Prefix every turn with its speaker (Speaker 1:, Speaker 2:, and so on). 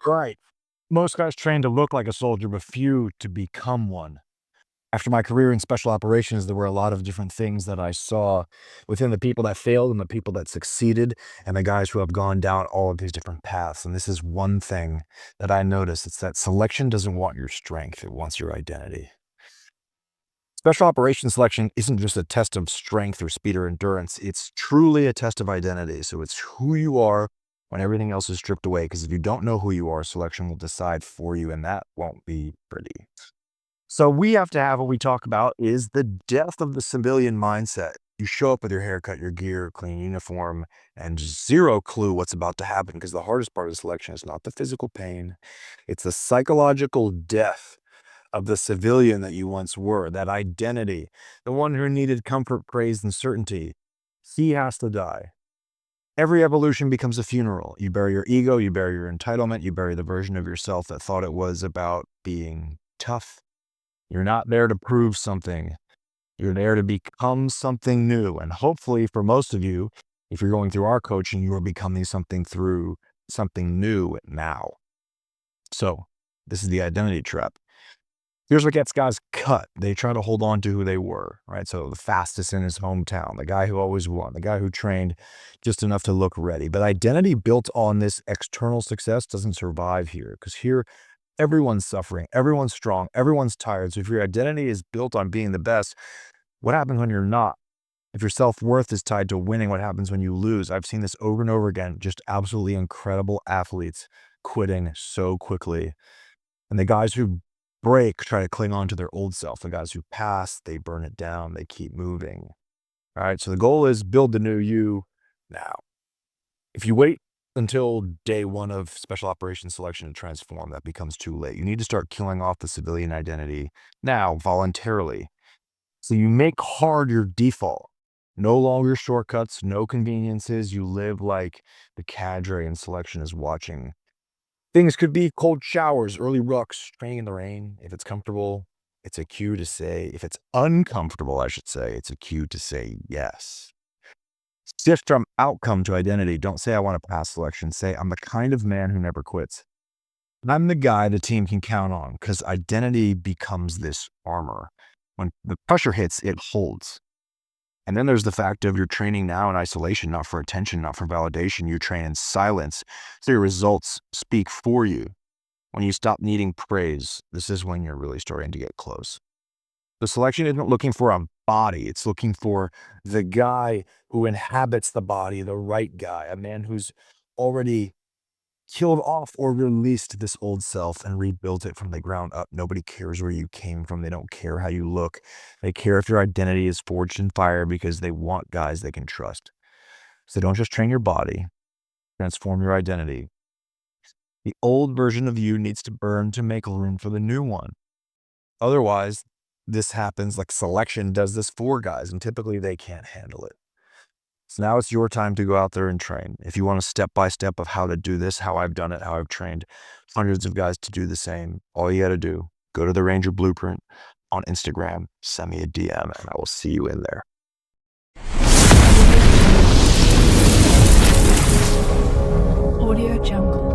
Speaker 1: Right. Most guys train to look like a soldier, but few to become one. After my career in special operations, there were a lot of different things that I saw within the people that failed and the people that succeeded, and the guys who have gone down all of these different paths. And this is one thing that I noticed. It's that selection doesn't want your strength, it wants your identity. Special operations selection isn't just a test of strength or speed or endurance. It's truly a test of identity. So it's who you are when everything else is stripped away. Because if you don't know who you are, selection will decide for you, and that won't be pretty. So we have to have what we talk about is the death of the civilian mindset. You show up with your haircut, your gear, clean uniform, and zero clue what's about to happen, because the hardest part of selection is not the physical pain. It's the psychological death of the civilian that you once were, that identity, the one who needed comfort, praise, and certainty. He has to die. Every evolution becomes a funeral. You bury your ego, you bury your entitlement, you bury the version of yourself that thought it was about being tough. You're not there to prove something. You're there to become something new. And hopefully for most of you, if you're going through our coaching, you are becoming something through something new now. So this is the identity trap. Here's what gets guys cut. They try to hold on to who they were, right? So the fastest in his hometown, the guy who always won, the guy who trained just enough to look ready. But identity built on this external success doesn't survive here, because here everyone's suffering, everyone's strong, everyone's tired. So if your identity is built on being the best, what happens when you're not? If your self-worth is tied to winning, what happens when you lose? I've seen this over and over again, just absolutely incredible athletes quitting so quickly. And the guys who break try to cling on to their old self. The guys who pass, they burn it down, they keep moving. All right, so the goal is build the new you now. If you wait until day one of special operations selection to transform, that becomes too late. You need to start killing off the civilian identity now, voluntarily. So you make hard your default. No longer shortcuts, no conveniences. You live like the cadre in selection is watching. Things could be cold showers, early rucks, training in the rain. If it's comfortable, it's a cue to say, if it's uncomfortable, I should say, it's a cue to say yes. Shift from outcome to identity. Don't say I want to pass selection. Say I'm the kind of man who never quits. I'm the guy the team can count on, because identity becomes this armor. When the pressure hits, it holds. And then there's the fact of you're training now in isolation, not for attention, not for validation. You train in silence, so your results speak for you. When you stop needing praise, this is when you're really starting to get close. The selection isn't looking for a body. It's looking for the guy who inhabits the body, the right guy, a man who's already killed off or released this old self and rebuilt it from the ground up. Nobody cares where you came from. They don't care how you look. They care if your identity is forged in fire, because they want guys they can trust. So don't just train your body, transform your identity. The old version of you needs to burn to make room for the new one. Otherwise, this happens like selection does this for guys, and typically they can't handle it. So now it's your time to go out there and train. If you want a step-by-step of how to do this, how I've done it, how I've trained hundreds of guys to do the same, all you got to do, go to the Ranger Blueprint on Instagram, send me a DM, and I will see you in there.
Speaker 2: Audio Jungle.